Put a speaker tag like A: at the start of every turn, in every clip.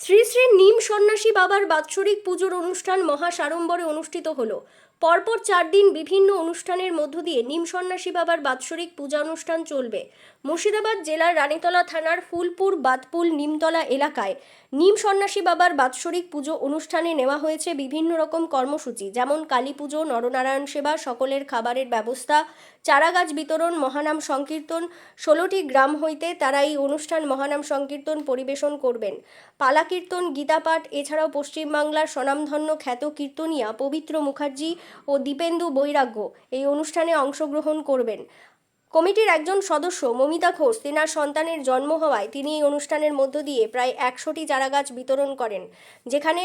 A: শ্রী শ্রী নিম সন্ন্যাসী বাবার বাৎসরিক পুজোর অনুষ্ঠান মহাসাড়ম্বরে অনুষ্ঠিত হলো। পরপর 4 দিন বিভিন্ন অনুষ্ঠানের মধ্য দিয়ে নিম সন্ন্যাসী বাবার বাৎসরিক পূজা অনুষ্ঠান চলবে। মুর্শিদাবাদ জেলার রানীতলা থানার ফুলপুর বাতপুল নিমতলা এলাকায় নিম সন্ন্যাসী বাবার বাৎসরিক পুজো অনুষ্ঠানে নেওয়া হয়েছে বিভিন্ন রকম কর্মসূচি, যেমন কালী পুজো, নরনারায়ণ সেবা, সকলের খাবারের ব্যবস্থা, চারাগাছ বিতরণ, মহানাম সংকীর্তন। 16টি গ্রাম হইতে তারা এই অনুষ্ঠান মহানাম সংকীর্তন পরিবেশন করবেন। পালা কীর্তন, গীতাপাঠ, এছাড়াও পশ্চিমবাংলার স্বনামধন্য খ্যাত কীর্তনিয়া পবিত্র মুখার্জি ও দীপেন্দু বৈরাগ্য এই অনুষ্ঠানে অংশগ্রহণ করবেন। কমিটির একজন সদস্য মমিতা ঘোষ, তেনার সন্তানের জন্ম হওয়ায় তিনি এই অনুষ্ঠানের মধ্য দিয়ে প্রায় 100টি চারাগাছ বিতরণ করেন, যেখানে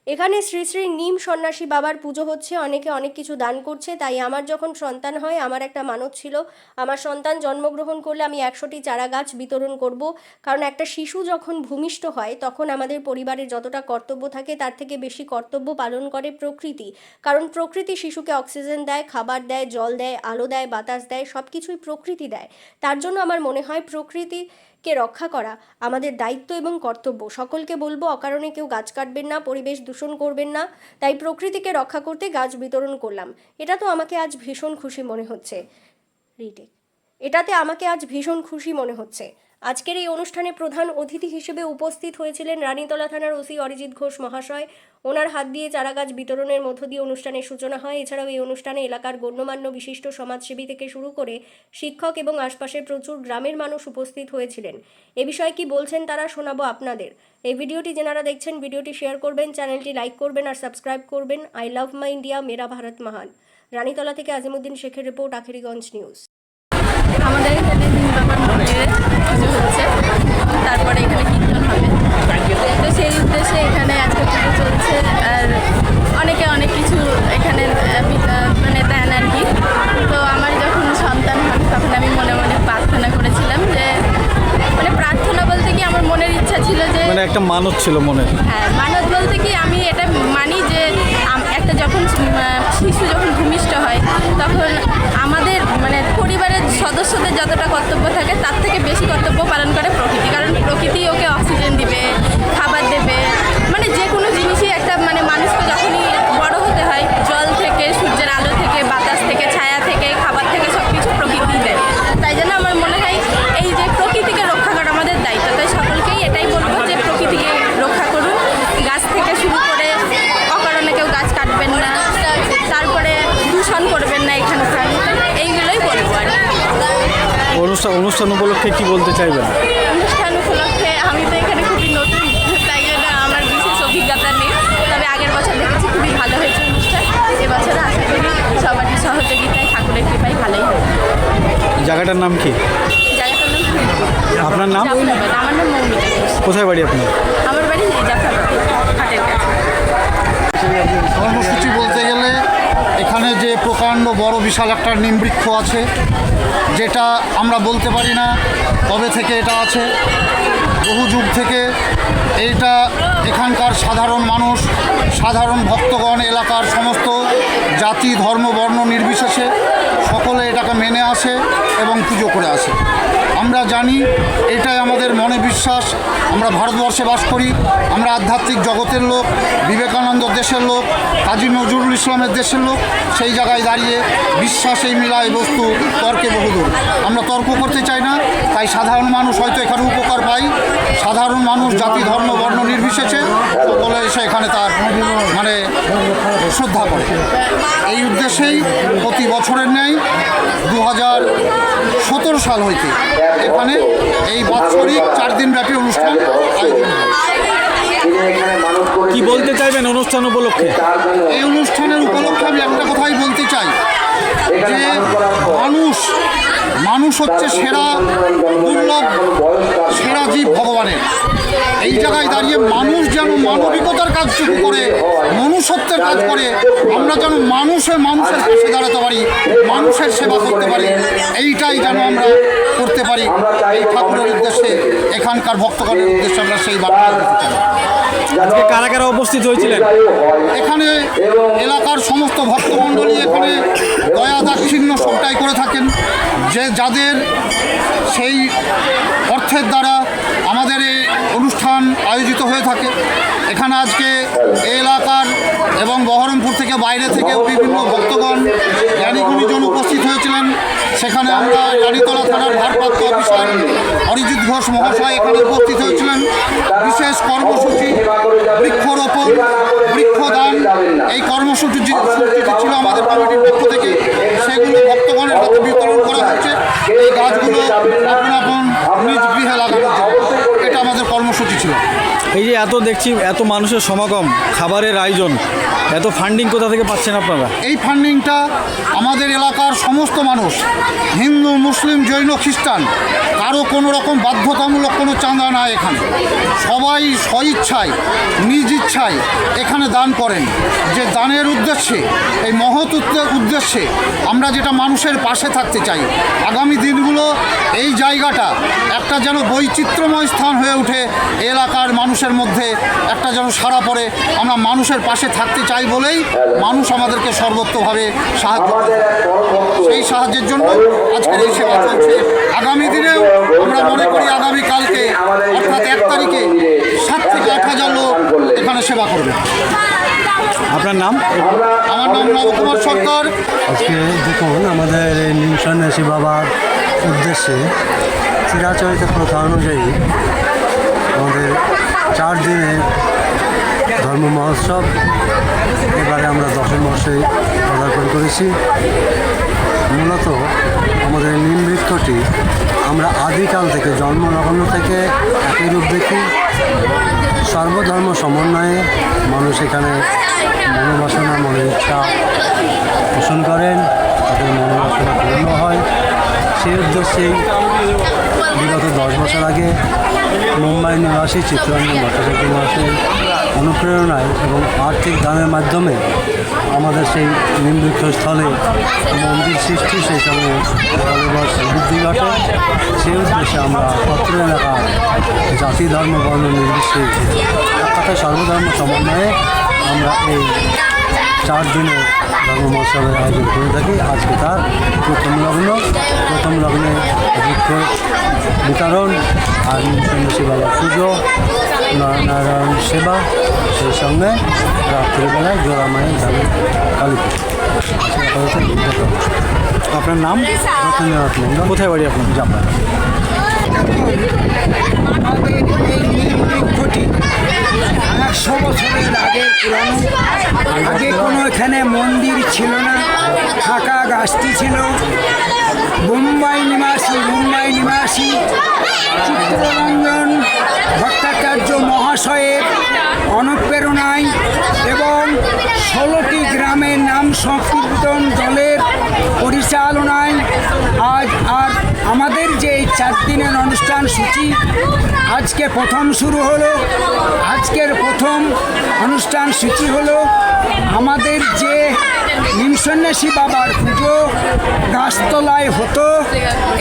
A: এখানে শ্রী শ্রী নিম সন্ন্যাসী বাবার পুজো হচ্ছে, অনেকে অনেক কিছু দান করছে। তাই আমার যখন সন্তান হয়, আমার একটা মানত ছিল, আমার সন্তান জন্মগ্রহণ করলে আমি 100টি চারাগাছ বিতরণ করব। কারণ একটা শিশু যখন ভূমিষ্ঠ হয়, তখন আমাদের পরিবারের যতটা কর্তব্য থাকে তার থেকে বেশি কর্তব্য পালন করে প্রকৃতি। কারণ প্রকৃতি শিশুকে অক্সিজেন দেয়, খাবার দেয়, জল দেয়, আলো দেয়, বাতাস দেয়, সব কিছুই প্রকৃতি দেয়। তার জন্য আমার মনে হয় প্রকৃতিকে রক্ষা করা আমাদের দায়িত্ব এবং কর্তব্য। সকলকে বলবো, অকারণে কেউ গাছ কাটবেন না, পরিবেশ দূষণ করবেন না। তাই প্রকৃতিকে রক্ষা করতে গাছ বিতরণ করলাম। এটাতে আমাকে আজ ভীষণ খুশি মনে হচ্ছে। আজকের এই অনুষ্ঠানে প্রধান অতিথি হিসেবে উপস্থিত হয়েছিলেন রানীতলা থানার ওসি অরিজিৎ ঘোষ মহাশয়। ওনার হাত দিয়ে চারাগাছ বিতরণের মধ্য দিয়ে অনুষ্ঠানের সূচনা হয়। এছাড়াও এই অনুষ্ঠানে এলাকার গণ্যমান্য বিশিষ্ট সমাজসেবী থেকে শুরু করে শিক্ষক এবং আশপাশের প্রচুর গ্রামের মানুষ উপস্থিত হয়েছিলেন। এ বিষয়ে কি বলছেন তারা শোনাবো আপনাদের। এই ভিডিওটি যারা দেখছেন, ভিডিওটি শেয়ার করবেন, চ্যানেলটি লাইক করবেন আর সাবস্ক্রাইব করবেন। আই লাভ মাই ইন্ডিয়া, মেরা ভারত মহান। রানীতলা থেকে আজিমুদ্দিন শেখের রিপোর্ট, আখেরিগঞ্জ নিউজ।
B: আমাদের এখানে নিম বাবার মন্দিরে পুজো হচ্ছে, তারপরে এখানে কীর্তন হবে। তো সেই উদ্দেশ্যে এখানে আজকে পুজো চলছে। আর অনেকে অনেক কিছু এখানে মানে দেন আর কি। তো আমার যখন সন্তান হন, তখন আমি মনে মনে প্রার্থনা করেছিলাম যে, মানে প্রার্থনা বলতে কি আমার মনের ইচ্ছা ছিল যে,
C: মানে একটা মানত ছিল মনে।
B: হ্যাঁ, মানত বলতে কি আমি এটা মানি যে একটা যখন শিশু যখন ভূমিষ্ঠ হয়, তখন আমাদের মানে পরিবারের সদস্যদের যতটা কর্তব্য থাকে তার থেকে বেশি কর্তব্য পালন করে প্রকৃতি। কারণ প্রকৃতি ওকে অক্সিজেন দিবে, খাবার দেবে, মানে যে কোনো জিনিসই একটা মানে মানুষকে যখনই বড় হতে হয়, জল থেকে, সূর্যের আলো থেকে, বাতাস থেকে, ছায়া থেকে, খাবার থেকে সব কিছু প্রকৃতি দেয়। তাই জন্য আমার মনে হয় এই যে প্রকৃতিকে রক্ষা করা আমাদের দায়িত্ব। তাই সকলকেই এটাই বলবো যে প্রকৃতিকে রক্ষা করুন। গাছ থেকে শুরু করে অকারণে কেউ গাছ কাটবেন না, তারপরে দূষণ করবেন না এখানকার, এইগুলোই বলবো আর
C: অনুষ্ঠান উপলক্ষে কি বলতে চাইবেন?
B: অনুষ্ঠান উপলক্ষে আমি তো এখানে খুবই নতুন, তাই জন্য আমার বিশেষ অভিজ্ঞতা নেই। তবে আগের বছর দেখেছি খুবই ভালো হয়েছে অনুষ্ঠান। এবছর আশা করি সবারই সহযোগিতায়, ঠাকুরের কৃপায় ভালোই হবে।
C: জায়গাটার নাম কি?
B: জায়গাটার নাম ফুলপুর।
C: আপনার নাম?
B: জাফরাবাদ। আমার নাম মৌমিতা ঘোষ।
C: কোথায় বাড়ি আপনার?
B: আমার বাড়ি জাফরাবাদ, হাটের কাছে।
D: কর্মসূচি বলতে গেলে এখানে যে প্রকাণ্ড বড় বিশাল একটা নিম বৃক্ষ আছে, যেটা আমরা বলতে পারি না কবে থেকে এটা আছে। বহু যুগ থেকে এইটা এখানকার সাধারণ মানুষ, সাধারণ ভক্তগণ, এলাকার সমস্ত জাতি, ধর্ম, বর্ণ নির্বিশেষে সকলে এটাকে মেনে আসে এবং পুজো করে আসে। আমরা জানি এটাই আমাদের মনে বিশ্বাস। আমরা ভারতবর্ষে বাস করি, আমরা আধ্যাত্মিক জগতের লোক, বিবেকানন্দ দেশের লোক, কাজী নজরুল ইসলামের দেশের লোক। সেই জায়গায় দাঁড়িয়ে বিশ্বাসেই মিলায় বস্তু, তর্কে বহুদূর। আমরা তর্ক করতে চাই না, তাই সাধারণ মানুষ হয়তো এখানে উপকার পাই। সাধারণ মানুষ জাতি, ধর্ম, বর্ণ নির্বিশেষে সকলে এসে এখানে তার মানে শ্রদ্ধা করে। এই উদ্দেশ্যেই প্রতি বছরের ন্যায় 2017 সাল হইতে এখানে এই বাৎসরিক 4 দিনব্যাপী অনুষ্ঠান আয়োজন হয়।
C: কি বলতে চাইবেন অনুষ্ঠান উপলক্ষে?
D: এই অনুষ্ঠানের উপলক্ষে আমি একটা কথাই বলতে চাই যে মানুষ হচ্ছে সেরা দুর্লভ, সেরা জীব ভগবানের। এই জায়গায় দাঁড়িয়ে মানুষ যেন মানবিকতার কাজটুকু করে, মনুষ্যত্বের কাজ করে, আমরা যেন মানুষের পাশে দাঁড়াতে পারি, মানুষের সেবা করতে পারি, এইটাই যেন আমরা করতে পারি। এই ঠাকুরের উদ্দেশ্যে, এখানকার ভক্তগণের উদ্দেশ্যে আমরা সেই বার্তা দিতে চাই।
C: আজকে কারা কারা উপস্থিত হয়েছিলেন?
D: এখানে এলাকার সমস্ত ভক্তমণ্ডলী এখানে দয়া দাক্ষিণ্য সবটাই করে থাকেন, যে যাদের সেই অর্থের দ্বারা আমাদের এই অনুষ্ঠান আয়োজিত হয়ে থাকে। এখানে আজকে এই এলাকার এবং বহরমপুর থেকে বাইরে থেকেও বিভিন্ন ভক্তগণ জ্ঞানীগুণীজন উপস্থিত হয়েছিলেন। সেখানে আমরা রানীতলা থানার ভারপ্রাপ্ত অফিসার অরিজিৎ ঘোষ মহাশয় এখানে উপস্থিত হয়েছিলেন। বিশেষ কর্মসূচি বৃক্ষরোপণ, বৃক্ষদান এই কর্মসূচিটি ছিল আমাদের কমিটির পক্ষ থেকে। সেগুলো ভক্তগণের হাতে বিতরণ করা হচ্ছে। এই গাছগুলো আপন আপন নিজ গৃহে লাগানোর জন্য এটা আমাদের কর্মসূচি ছিল।
C: এই যে এত দেখছি এত মানুষের সমাগম, খাবারের আয়োজন, এত ফান্ডিং কোথা থেকে পাচ্ছেন আপনারা?
D: এই ফান্ডিংটা আমাদের এলাকার সমস্ত মানুষ, হিন্দু, মুসলিম, জৈন, খ্রিস্টান, কারো কোনো রকম বাধ্যতামূলক কোনো চাঁদা নাই। এখানে সবাই স্বইচ্ছায় নিজ ইচ্ছায় এখানে দান করেন। যে দানের উদ্দেশ্যে, এই মহৎ উদ্দেশ্যে আমরা যেটা মানুষের পাশে থাকতে চাই। আগামী দিনগুলো এই জায়গাটা একটা যেন বৈচিত্র্যময় স্থান হয়ে ওঠে, এলাকার মানুষের মধ্যে একটা যেন সাড়া পড়ে। আমরা মানুষের পাশে থাকতে চাই বলেই মানুষ আমাদেরকে সর্বত্রভাবে সাহায্য করে। সেই সাহায্যের জন্য আজকের এই সেবা চলছে। আগামী দিনেও আমরা মনে করি আগামীকালকে অর্থাৎ 1 তারিখে 7 থেকে 8,000 লোক এখানে সেবা করবে।
C: আপনার নাম?
D: আমার নাম নবকুমার সরকার।
E: আজকে দেখুন, আমাদের এই নিম সন্ন্যাসী বাবার উদ্দেশ্যে চিরাচরিত প্রথা অনুযায়ী আমাদের 4 দিনের ধর্ম মহোৎসব এবারে আমরা 10ম বর্ষে পদার্পণ করেছি। মূলত আমাদের নিম বৃক্ষটি আমরা আদিকাল থেকে জন্মলগ্ন থেকে একই রূপ দেখি। সর্বধর্ম সমন্বয়ে মানুষ এখানে মনোবাসনা, মনের ইচ্ছা পোষণ করেন, তাদের মনোবাসনা পূর্ণ হয়। সেই উদ্দেশ্যেই বিগত 10 বছর আগে মুম্বাই নিবাসী চিত্তরঞ্জন ভট্টাচার্য মহাশয়ের অনুপ্রেরণায় এবং আর্থিক দানের মাধ্যমে আমাদের সেই নিম্বৃক্ষস্থলে মন্দির সৃষ্টি, সেই সঙ্গে জলবর সমৃদ্ধি ঘটে। সেই উদ্দেশ্যে আমরা অত্র এলাকার জাতি, ধর্ম, বর্ণ নির্বিশেষে এক কথায় সর্বধর্ম সমন্বয়ে আমরা এই 4 দিনের ধর্ম মহোৎসবের আয়োজন করে থাকি। আজকে তার প্রথম লগ্নে বৃক্ষ বিতরণ আর সন্ন্যাসী বাবার পুজো, নারায়ণ সেবা, সেই সঙ্গে রাত্রিবেলায় জোড়া মায়ের দাবি কালী পুজো।
C: আপনার নাম?
E: রতীন্দ্রনাথ মন্ডল।
C: কোথায় বাড়ি আপনার?
E: জাপান।
F: আমাদের এই নিম বৃক্ষটি 100 বছরের আগের পুরানো। আগে কোনো এখানে মন্দির ছিল না, ফাঁকা গাছটি ছিল। মুম্বাই নিবাসী চিত্তরঞ্জন ভট্টাচার্য মহাশয়ের অনুপ্রেরণায় এবং 16টি গ্রামের নাম সংকীর্তন দলের পরিচালনায় আজ আর আমাদের যে এই 4 দিনের অনুষ্ঠান সূচি আজকে প্রথম শুরু হলো। আজকের প্রথম অনুষ্ঠান সূচি হলো আমাদের যে নিম সন্ন্যাসী বাবার পুজো গাছতলায় হতো।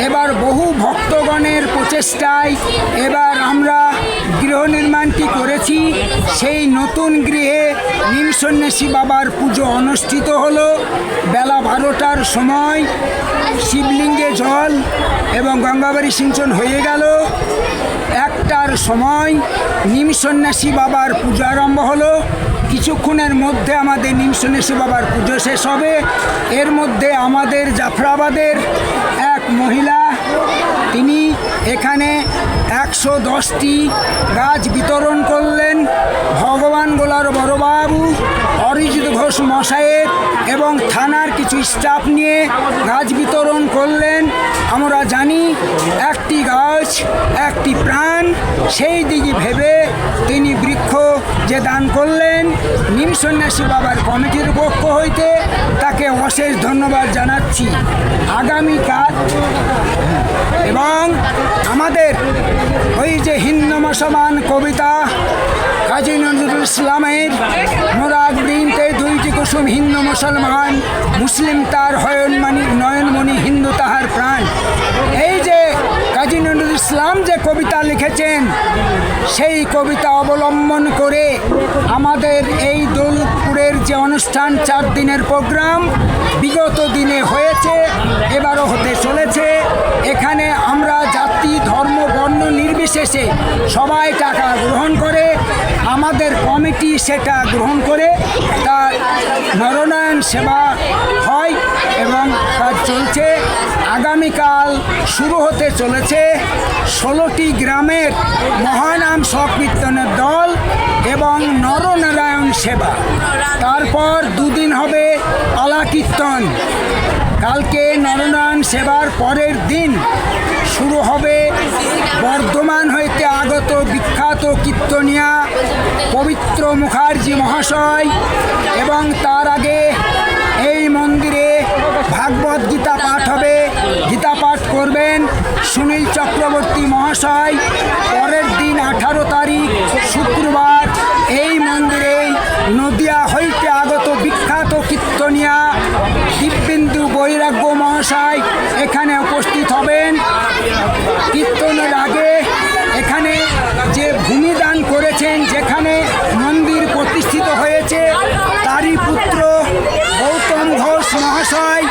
F: এবার বহু ভক্তগণের প্রচেষ্টায় এবার আমরা গৃহ নির্মাণটি করেছি। সেই নতুন গৃহে নিম সন্ন্যাসী বাবার পুজো অনুষ্ঠিত হলো। বেলা 12টার সময় শিবলিঙ্গে জল এবং গঙ্গাবাড়ি সিঞ্চন হয়ে গেল। 1টার সময় নিম সন্ন্যাসী বাবার পুজো আরম্ভ হলো। কিছুক্ষণের মধ্যে আমাদের নিম সন্ন্যাসী বাবার পুজো শেষ হবে। এর মধ্যে আমাদের জাফরাবাদের এক মহিলা, তিনি এখানে 110টি গাছ বিতরণ করলেন। ভগবান গোলার বড়বাবু অরিজিৎ ঘোষ মশাইয়ের এবং থানার কিছু স্টাফ নিয়ে গাছ বিতরণ করলেন। আমরা জানি একটি গাছ একটি প্রাণ, সেই দিকে ভেবে তিনি বৃক্ষ যে দান করলেন, নিম সন্ন্যাসী বাবার কমিটির পক্ষ হইতে তাকে অশেষ ধন্যবাদ জানাচ্ছি। আগামীকাল এবং আমাদের ওই যে হিন্দু মুসলমান কবিতা কাজী নজরুল ইসলামের মোরাদ বৃন্তে 2টি কুসুম হিন্দু মুসলমান, মুসলিম তার নয়নমণি, হিন্দু তাহার প্রাণ। এই যে কাজী নজরুল ইসলাম যে কবিতা লিখেছেন, সেই কবিতা অবলম্বন করে আমাদের এই দৌলতপুরের যে অনুষ্ঠান 4 দিনের প্রোগ্রাম বিগত দিনে হয়েছে, এবারও হতে চলেছে। এখানে আমরা জাতি, ধর্ম, বর্ণ নির্বিশেষে সবাই টাকা গ্রহণ করে। আমাদের কমিটি সেটা গ্রহণ করে তার নরনারায়ণ সেবা হয় এবং কাজ চলছে। আগামীকাল শুরু হতে চলেছে 16টি গ্রামের মহানাম সংকীর্তনের দল এবং নরনারায়ণ সেবা। তারপর দুদিন হবে পালা কীর্তন। কালকে নরনারায়ণ সেবার পরের দিন শুরু হবে বর্ধমান হইতে আগত বিখ্যাত কীর্তনিয়া পবিত্র মুখার্জি মহাশয়, এবং তার আগে এই মন্দিরে ভাগবত গীতা পাঠ হবে। গীতা পাঠ করবেন সুনীল চক্রবর্তী মহাশয়। পরের দিন 18 তারিখ শুক্রবার এই মন্দিরে নদিয়া হইতে আগত বিখ্যাত কীর্তনিয়া দিব্যেন্দু বৈরাগ্য মহাশয় এখানে উপস্থিত হবেন। কীর্তনের আগে এখানে যে ভূমিদান করেছেন, যেখানে মন্দির প্রতিষ্ঠিত হয়েছে, তারই পুত্র গৌতম ঘোষ মহাশয়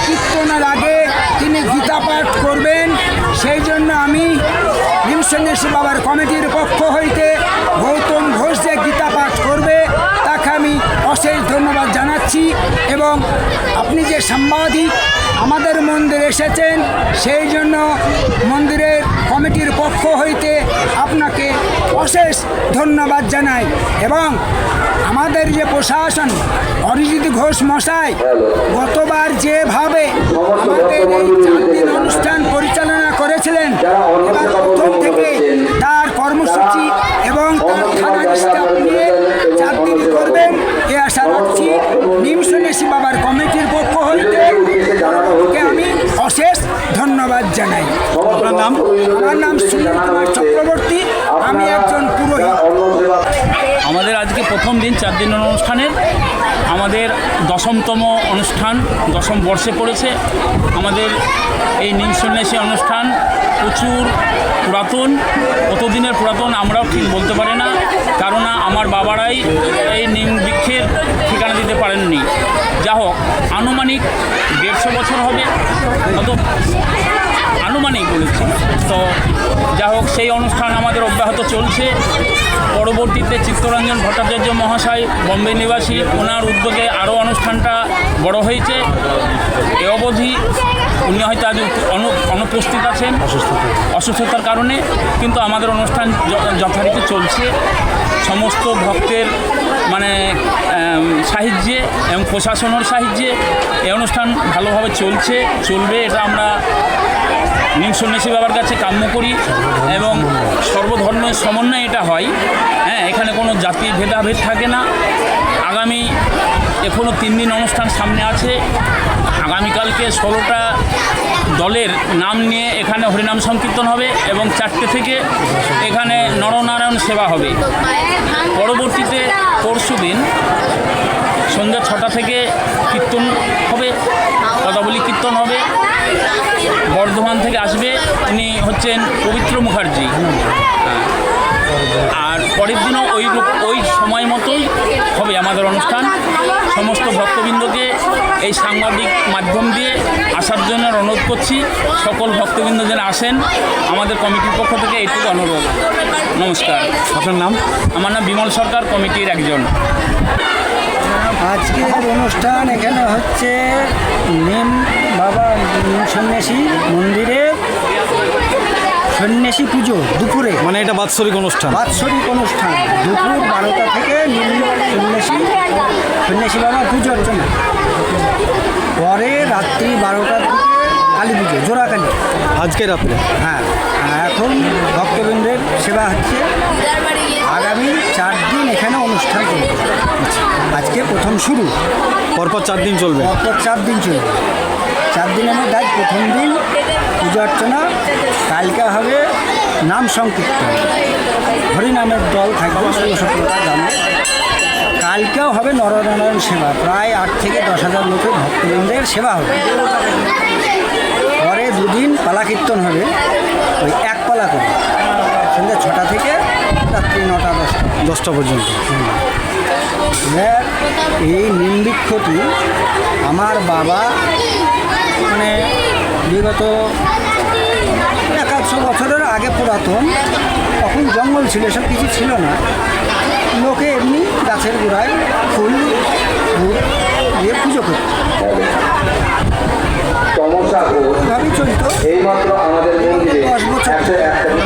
F: কীর্তনের আগে তিনি গীতা পাঠ করবেন। সেই জন্য আমি নিম সন্ন্যাসী বাবার কমিটির পক্ষ হইতে গৌতম ঘোষ যে গীতা পাঠ করবে তাকে আমি অশেষ ধন্যবাদ জানাচ্ছি। এবং আপনি যে সাংবাদিক আমাদের মন্দিরে এসেছেন, সেই জন্য মন্দিরের কমিটির পক্ষ হইতে আপনাকে অশেষ ধন্যবাদ জানাই। এবং আমাদের যে প্রশাসন অরিজিৎ ঘোষ মশাই গতবার যেভাবে আমাদের এই 4 দিন অনুষ্ঠান পরিচালনা করেছিলেন, এবার প্রথম থেকে তার কর্মসূচি এবং তার থানার স্টাফ নিয়ে 4 দিন করবেন এ আশা রাখছি। নিম সন্ন্যাসী বাবার কমিটির পক্ষ হইতে আমি অশেষ ধন্যবাদ জানাই।
C: আপনার নাম?
F: আমার নাম সুনীল কুমার চক্রবর্তী, আমি একজন পুরোহিত।
G: আমাদের আজকে প্রথম দিন 4 দিনের অনুষ্ঠানের আমাদের 10তম অনুষ্ঠান, 10ম বর্ষে পড়েছে। আমাদের এই নিম সন্ন্যাসী অনুষ্ঠান প্রচুর পুরাতন, কতদিনের পুরাতন আমরাও ঠিক বলতে পারি না, কারণ আমার বাবারাই এই নিম বৃক্ষের ঠিকানা দিতে পারেননি। যা হোক, আনুমানিক 150 বছর হবে, অত আনুমানিক বলেছি। তো যা হোক, সেই অনুষ্ঠান আমাদের অব্যাহত চলছে। পরবর্তীতে চিত্তরঞ্জন ভট্টাচার্য মহাশয় বম্বে নিবাসী, ওনার উদ্যোগে আরও অনুষ্ঠানটা বড় হয়েছে। এ অবধি উনি হয়তো আজ অনুপস্থিত আছেন অসুস্থতার কারণে, কিন্তু আমাদের অনুষ্ঠান যথারীতি চলছে। সমস্ত ভক্তের সাহায্যে এবং প্রশাসনের সাহায্যে এই অনুষ্ঠান ভালোভাবে চলবে, এটা আমরা নিম সন্ন্যাসী বাবার কাছে কাম্য করি। এবং সর্বধর্মের সমন্বয়ে এটা হয়। হ্যাঁ, এখানে কোনো জাতির ভেদাভেদ থাকে না। আগামী এখনও 3 দিন অনুষ্ঠান সামনে আছে। আগামীকালকে 16টা দলের নাম নিয়ে এখানে হরিনাম সংকীর্তন হবে এবং 4টে থেকে এখানে নরনারায়ণ সেবা হবে। পরবর্তীতে পরশু দিন সন্ধ্যা 6টা থেকে কীর্তন হবে, পদাবলী কীর্তন হবে। বর্ধমান থেকে আসবে, উনি হচ্ছেন পবিত্র মুখার্জি। আর পরের দিনও ওই সময় মতোই হবে আমাদের অনুষ্ঠান। সমস্ত ভক্তবৃন্দকে এই সাংবাদিক মাধ্যম দিয়ে আসার জন্য অনুরোধ করছি। সকল ভক্তবৃন্দ যেন আসেন, আমাদের কমিটির পক্ষ থেকে এইটুকু অনুরোধ। নমস্কার।
C: আপনার নাম?
G: আমার নাম বিমল সরকার, কমিটির একজন।
F: আজকের অনুষ্ঠান এখানে হচ্ছে নিম বাবা নিম সন্ন্যাসী মন্দিরে সন্ন্যাসী পুজো দুপুরে,
C: মানে এটা বাৎসরিক অনুষ্ঠান?
F: বাৎসরিক অনুষ্ঠান দুপুর 12টা থেকে নিম সন্ন্যাসী বাবা পুজো অর্চনা, পরে রাত্রি 12টার থেকে কালী পুজো, জোড়া কালী
C: আজকে রাত্রে?
F: হ্যাঁ, এখন ভক্তবৃন্দের সেবা হচ্ছে। আগামী 4 দিন এখানে অনুষ্ঠান চলবে। আজকে প্রথম শুরু,
C: পরপর 4 দিন চলবে?
F: পরপর 4 দিন চলবে। 4 দিনের মধ্যে আজ প্রথম দিন পুজো অর্চনা, কালকে হবে নাম সংকীর্তন, হরিনামের দল থাকবে 16-17টা গ্রামে। কালকেও হবে নরনারায়ণ সেবা, প্রায় 8 থেকে 10,000 লোকের ভক্তবৃন্দের সেবা হবে। পরে 2 দিন পালা কীর্তন হবে, ওই এক পালা করে সন্ধ্যা 6টা থেকে রাত্রি 9টা-10টা
C: পর্যন্ত।
F: এই নিম্বৃক্ষটি আমার বাবা বিগত 500 বছরের আগে পুরাতন, তখন জঙ্গল ছিল, এসব কিছু ছিল না। লোকে এমনি গাছের গোড়ায় ফুল ধূপ দিয়ে পুজো করত, এইভাবেই চলতো।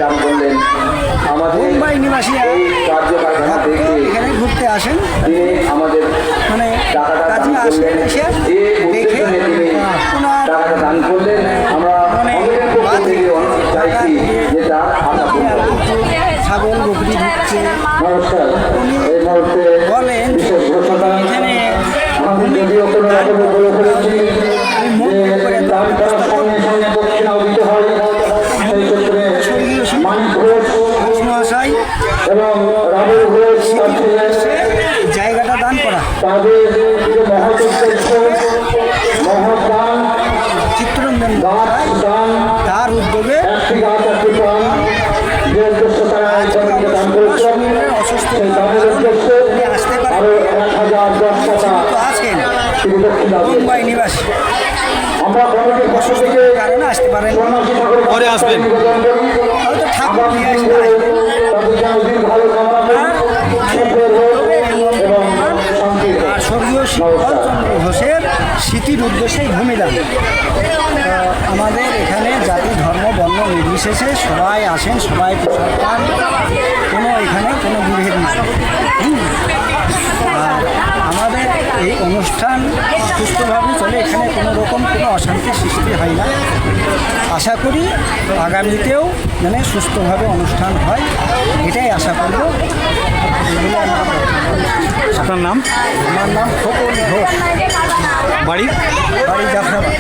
F: 10 বছর মুম্বাই নিবাসীরা এখানে ঘুরতে আসেন, মানে কাজে আসেন, এসে দেখে ওনার মানে ছাগল বকরি ঢুকছে। উনি বলেন এখানে মহাশয় জায়গাটা দান করা, চিত্তরঞ্জন তার উদ্যোগে অসুস্থ আসতে পারে আছেন মুম্বাই নিবাসী, অসুস্থতার কারণে আসতে পারেন,
C: পরে আসবেন।
F: হয়তো ঠাকুর নিয়ে আসলে আর স্বর্গীয় শীতলচন্দ্র ঘোষের স্মৃতির উদ্দেশ্যেই ভূমিদান। আমাদের এখানে জাতি ধর্ম বর্ণ নির্বিশেষে সবাই আসেন, সবাই প্রসাদ পান, কোনো এখানে কোনো বিভেদ নেই। আর আমাদের এই অনুষ্ঠান সুস্থভাবে চলে, এখানে কোনো রকম কোনো অশান্তির সৃষ্টি হয় না। আশা করি আগামীতেও মানে সুস্থভাবে অনুষ্ঠান হয়, এটাই আশা করব।
C: আপনার নাম?
F: আমার নাম খোকন ঘোষ,
C: বাড়ি?
F: বাড়ি জাফরাবাদ।